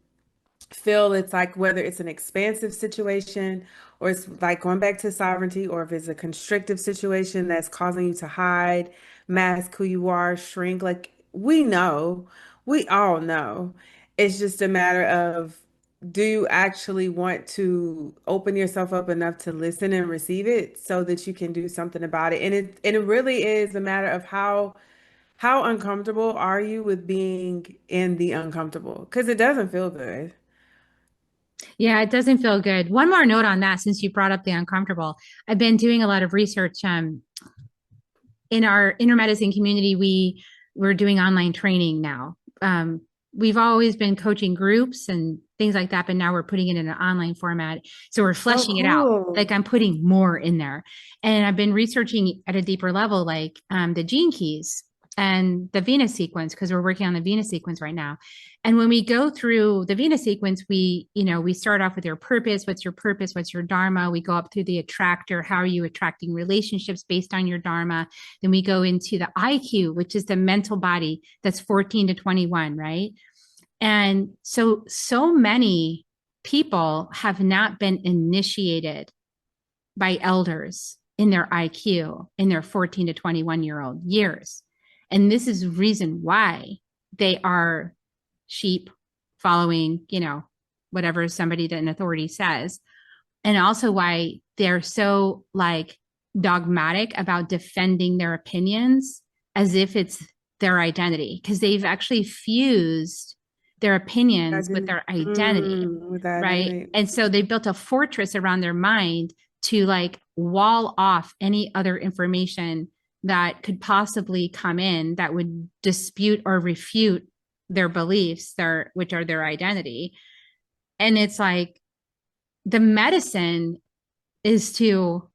feel it's like whether it's an expansive situation or it's like going back to sovereignty, or if it's a constrictive situation that's causing you to hide, mask who you are, shrink. Like we know, we all know. It's just a matter of, do you actually want to open yourself up enough to listen and receive it so that you can do something about it? And it really is a matter of how uncomfortable are you with being in the uncomfortable? Because it doesn't feel good. Yeah, it doesn't feel good. One more note on that, since you brought up the uncomfortable. I've been doing a lot of research in our inner medicine community. We're doing online training now. We've always been coaching groups and things like that, but now we're putting it in an online format. So we're Oh, fleshing it out. Like cool. I'm putting more in there. And I've been researching at a deeper level, like the gene keys and the Venus sequence, because we're working on the Venus sequence right now. And when we go through the Venus sequence, we start off with your purpose. What's your purpose? What's your dharma? We go up through the attractor. How are you attracting relationships based on your dharma? Then we go into the IQ, which is the mental body, that's 14 to 21, right? And so many people have not been initiated by elders in their IQ in their 14 to 21-year-old years. And this is reason why they are sheep following, whatever somebody that an authority says. And also why they're so like dogmatic about defending their opinions as if it's their identity, because they've actually fused their opinions with their identity, With that right? identity. And so they built a fortress around their mind to like wall off any other information that could possibly come in that would dispute or refute their beliefs, which are their identity. And it's like the medicine is to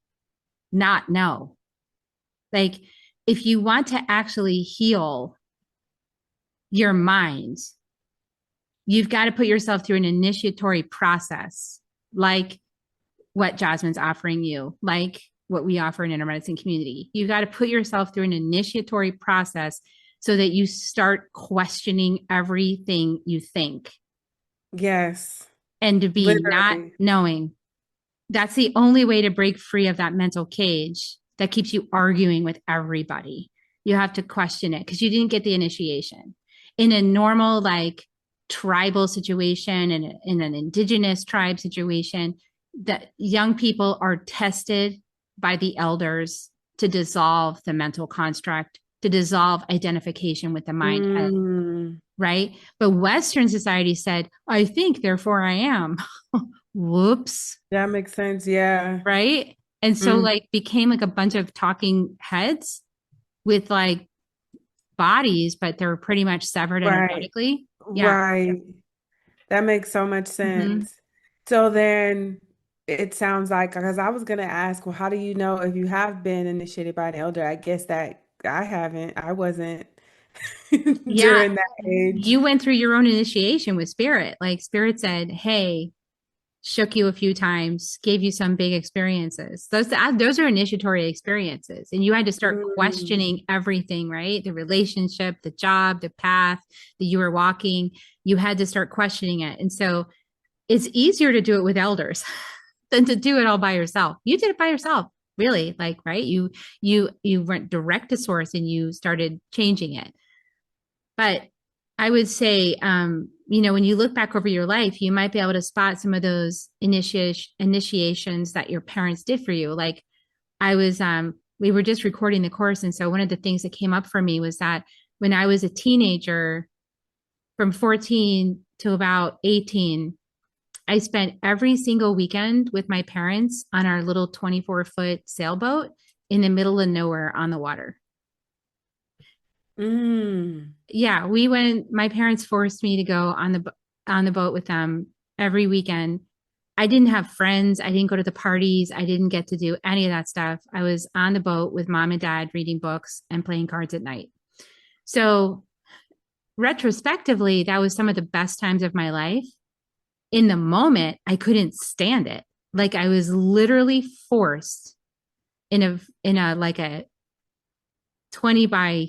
not know. Like, if you want to actually heal your mind, you've got to put yourself through an initiatory process, like what Jasmyn's offering you, like what we offer in inner medicine community. You've got to put yourself through an initiatory process so that you start questioning everything you think, Yes, and to be not literally. knowing. That's the only way to break free of that mental cage that keeps you arguing with everybody. You have to question it because you didn't get the initiation. In a normal, like tribal situation and in an indigenous tribe situation, that young people are tested by the elders to dissolve the mental construct, to dissolve identification with the mind, Mm, right? But Western society said, I think, therefore I am. Whoops, that makes sense. Yeah. right? And so Mm, like became like a bunch of talking heads with like bodies, but they're pretty much severed right. energetically. Yeah. Right. That makes so much Mm-hmm. sense. So then it sounds like, because I was going to ask, well, how do you know if you have been initiated by an elder? I guess that I haven't. I wasn't Yeah. during that age. You went through your own initiation with spirit. Like spirit said, hey, shook you a few times, gave you some big experiences. Those are initiatory experiences. And you had to start Mm, questioning everything, right? The relationship, the job, the path that you were walking. You had to start questioning it. And so it's easier to do it with elders than to do it all by yourself. You did it by yourself. really, like, right? You went direct to source and you started changing it. But I would say, when you look back over your life, you might be able to spot some of those initiations that your parents did for you. Like we were just recording the course. And so one of the things that came up for me was that when I was a teenager, from 14 to about 18, I spent every single weekend with my parents on our little 24-foot sailboat in the middle of nowhere on the water. Mm. Yeah, we went. My parents forced me to go on the boat with them every weekend. I didn't have friends. I didn't go to the parties. I didn't get to do any of that stuff. I was on the boat with mom and dad reading books and playing cards at night. So, retrospectively, that was some of the best times of my life. In the moment, I couldn't stand it. Like I was literally forced in a like a 20 by,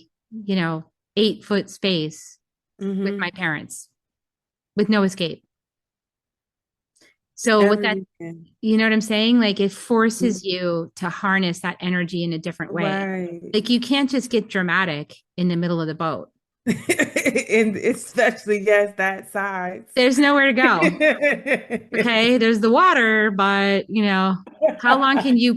8-foot space with my Hmm. parents with no escape. So with Every that, weekend. you know what I'm saying? Like it forces Mhm. you to harness that energy in a different way. Right. Like you can't just get dramatic in the middle of the boat. And especially, yes, that size. There's nowhere to go. Okay, there's the water, but how long can you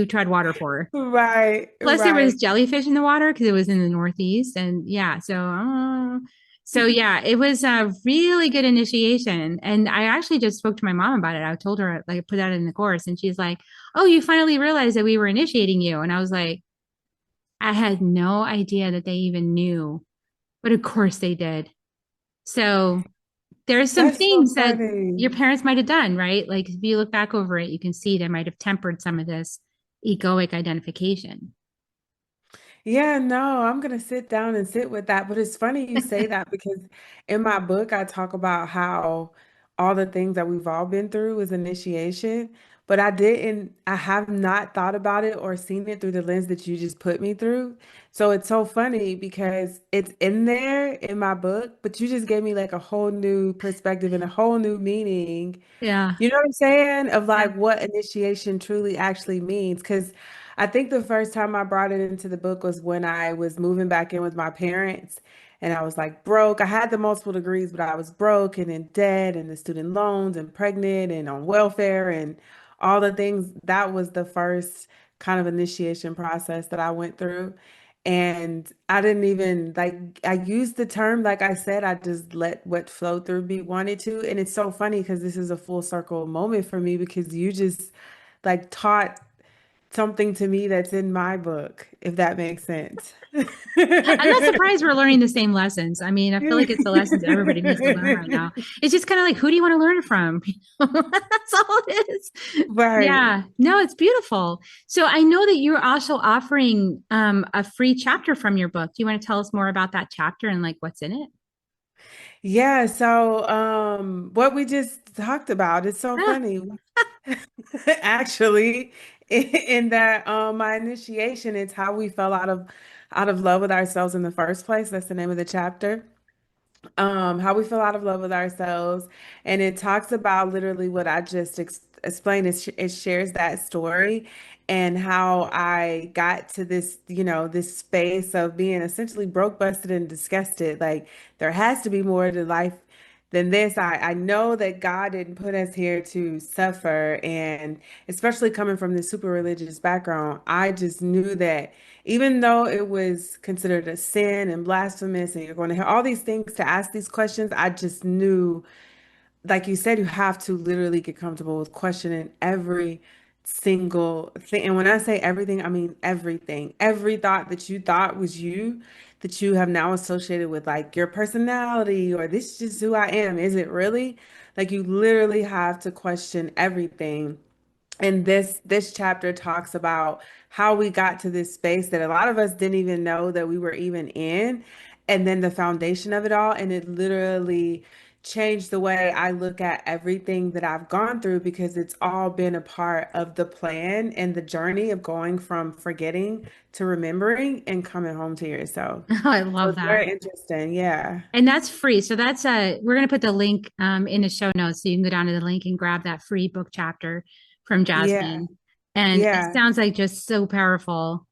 tread water for? Right, Plus there was right. jellyfish in the water because it was in the Northeast. And yeah, so yeah, it was a really good initiation. And I actually just spoke to my mom about it. I told her, like, put that in the course, and she's like, "Oh, you finally realized that we were initiating you." And I was like, I had no idea that they even knew, but of course they did. So there's some That's so things that your funny. parents might have done, right? Like if you look back over it, you can see they might have tempered some of this egoic identification. Yeah, no, I'm gonna sit down and sit with that. But it's funny you say that because in my book, I talk about how all the things that we've all been through is initiation. But I have not thought about it or seen it through the lens that you just put me through. So it's so funny because it's in there in my book, but you just gave me like a whole new perspective and a whole new meaning. Yeah. You know what I'm saying? Of Yeah. like what initiation truly actually means. Because I think the first time I brought it into the book was when I was moving back in with my parents and I was like broke. I had the multiple degrees, but I was broke and in debt and the student loans and pregnant and on welfare and all the things. That was the first kind of initiation process that I went through. And I didn't even like, I used the term, like I said, I just let what flowed through me wanted to. And it's so funny because this is a full circle moment for me because you just like taught something to me that's in my book, if that makes sense. I'm not surprised we're learning the same lessons. I mean, I feel like it's the lessons that everybody needs to learn right now. It's just kind of like, who do you want to learn it from? That's all it is. Right. Yeah, no, it's beautiful. So I know that you're also offering a free chapter from your book. Do you want to tell us more about that chapter and like what's in it? Yeah, so what we just talked about, it's so Ah, funny. Actually, in that my initiation, it's how we fell out of love with ourselves in the first place. That's the name of the chapter. How we feel out of love with ourselves. And it talks about literally what I just explained. It shares that story and how I got to this, this space of being essentially broke, busted, and disgusted. Like there has to be more to life than this. I know that God didn't put us here to suffer. And especially coming from this super religious background, I just knew that even though it was considered a sin and blasphemous, and you're going to hear all these things to ask these questions, I just knew, like you said, you have to literally get comfortable with questioning every single thing. And when I say everything, I mean everything. Every thought that you thought was you, that you have now associated with like your personality or this is just who I am. Is it really? Like you literally have to question everything. And this chapter talks about how we got to this space that a lot of us didn't even know that we were even in, and then the foundation of it all. And it literally changed the way I look at everything that I've gone through because it's all been a part of the plan and the journey of going from forgetting to remembering and coming home to yourself. I So love it's that. very interesting. Yeah. And that's free. So that's we're going to put the link in the show notes so you can go down to the link and grab that free book chapter from Yeah. Jasmyn. And it Yeah. sounds like just so powerful.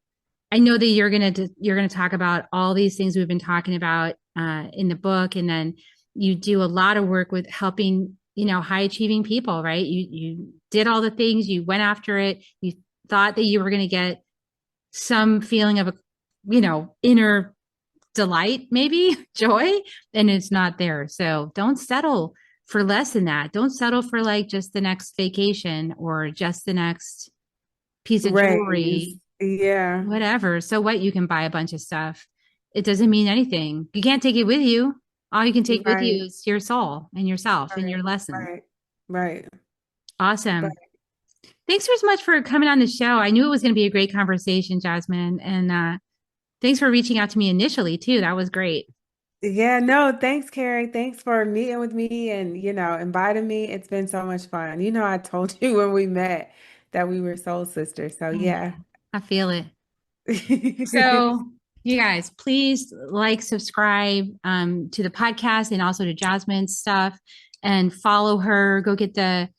I know that you're gonna talk about all these things we've been talking about in the book, and then you do a lot of work with helping high achieving people, right? You did all the things, you went after it, you thought that you were going to get some feeling of a inner delight, maybe joy, and it's not there. So don't settle for less than that. Don't settle for like just the next vacation or just the next piece of Raise. jewelry, Yeah. whatever. So what, you can buy a bunch of stuff. It doesn't mean anything. You can't take it with you. All you can take with Right. you is your soul and yourself and Right. your lesson. Right. Right. Awesome. Right. Thanks so much for coming on the show. I knew it was going to be a great conversation, Jasmyn. And thanks for reaching out to me initially, too. That was great. Yeah, no, thanks, Kerri. Thanks for meeting with me and, inviting me. It's been so much fun. I told you when we met that we were soul sisters. So, I know. yeah. I feel it. So, you guys, please like, subscribe to the podcast and also to Jasmyn's stuff, and follow her. Go get the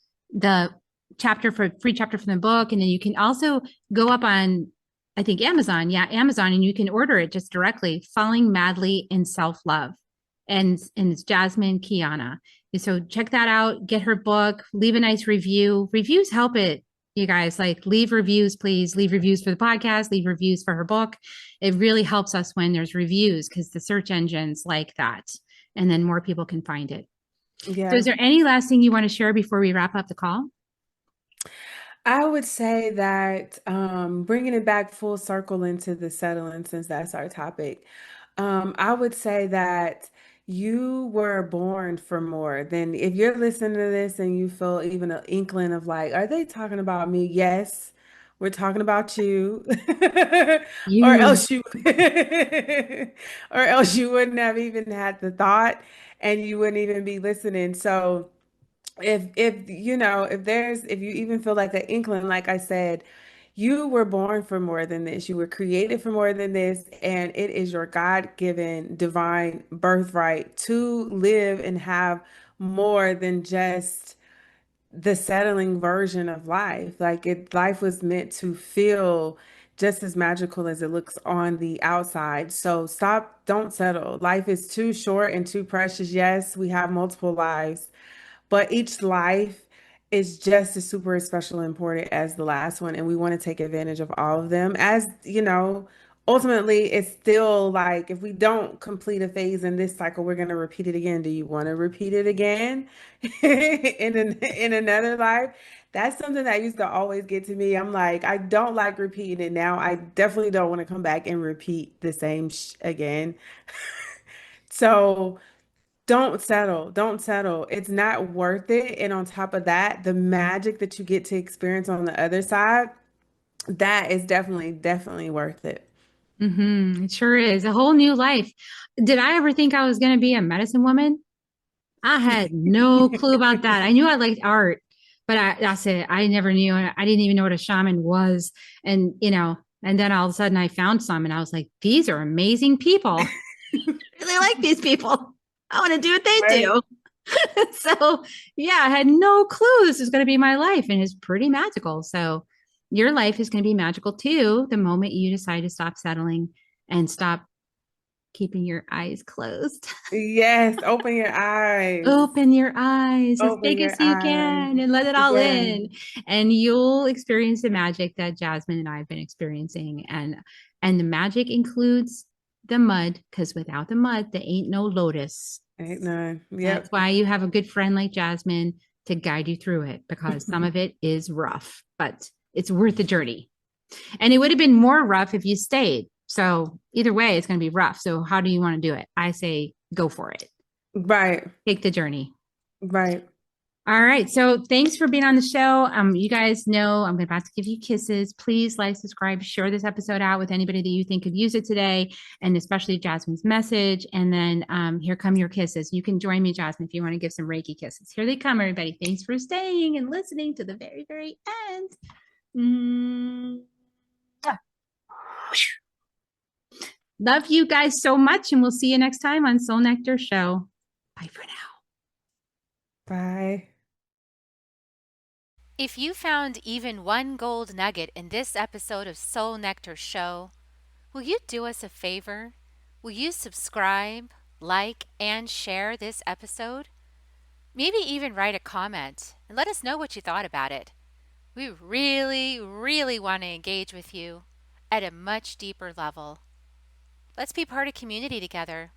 free chapter from the book, and then you can also go up on, I think, Amazon. Yeah, Amazon, and you can order it just directly. Falling Madly in Self Love, and it's Jasmyn Quianna. And so check that out. Get her book. Leave a nice review. Reviews help it, you guys. Like, leave reviews, please. Leave reviews for the podcast, leave reviews for her book. It really helps us when there's reviews, because the search engines like that, and then more people can find it. So is Yeah. there any last thing you want to share before we wrap up the call? I would say that bringing it back full circle into the settling, since that's our topic, I would say that you were born for more than, if you're listening to this and you feel even an inkling of like, are they talking about me? Yes, we're talking about you. Or You. else you or else you wouldn't have even had the thought and you wouldn't even be listening. So if you even feel like an inkling, like I said, you were born for more than this. You were created for more than this, and it is your God-given divine birthright to live and have more than just the settling version of life. Life was meant to feel just as magical as it looks on the outside. So don't settle. Life is too short and too precious. Yes, we have multiple lives, but each life is just as super special and important as the last one. And we want to take advantage of all of them. As ultimately, it's still like, if we don't complete a phase in this cycle, we're going to repeat it again. Do you want to repeat it again in another life? That's something that used to always get to me. I'm like, I don't like repeating it now. I definitely don't want to come back and repeat the same again. So, don't settle. Don't settle. It's not worth it. And on top of that, the magic that you get to experience on the other side, that is definitely, definitely worth it. It sure is a whole new life. Did I ever think I was going to be a medicine woman? I had no clue about that. I knew I liked art, but that's it. I never knew. I didn't even know what a shaman was. And, and then all of a sudden I found some and I was like, these are amazing people. I really like these people. I want to do what they Right. do. So, yeah, I had no clue this was going to be my life, and it's pretty magical. So, your life is going to be magical too the moment you decide to stop settling and stop keeping your eyes closed. Yes. Open your eyes. Open your eyes as Open big your as you eyes. can and let it all Yeah. in, and you'll experience the magic that Jasmyn and I have been experiencing. And the magic includes the mud, because without the mud there ain't no lotus. Ain't none. That's Yep. why you have a good friend like Jasmyn to guide you through it, because some of it is rough, but it's worth the journey. And it would have been more rough if you stayed. So either way, it's going to be rough. So how do you want to do it? I say go for it. Right. Take the journey. Right. All right. So thanks for being on the show. You guys know I'm about to give you kisses. Please like, subscribe, share this episode out with anybody that you think could use it today, and especially Jasmyn's message. And then here come your kisses. You can join me, Jasmyn, if you want to give some Reiki kisses. Here they come, everybody. Thanks for staying and listening to the very, very end. Love you guys so much, and we'll see you next time on Soul Nectar Show. Bye for now. Bye. If you found even one gold nugget in this episode of Soul Nectar Show, will you do us a favor? Will you subscribe, like, and share this episode? Maybe even write a comment and let us know what you thought about it. We really, really want to engage with you at a much deeper level. Let's be part of community together.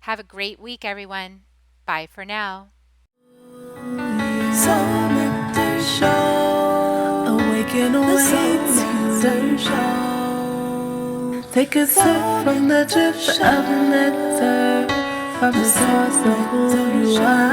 Have a great week, everyone. Bye for now. Soul Nectar Show. Awaken, awake, Nectar Show. Take a sip from the drip of nectar from the source of who you are.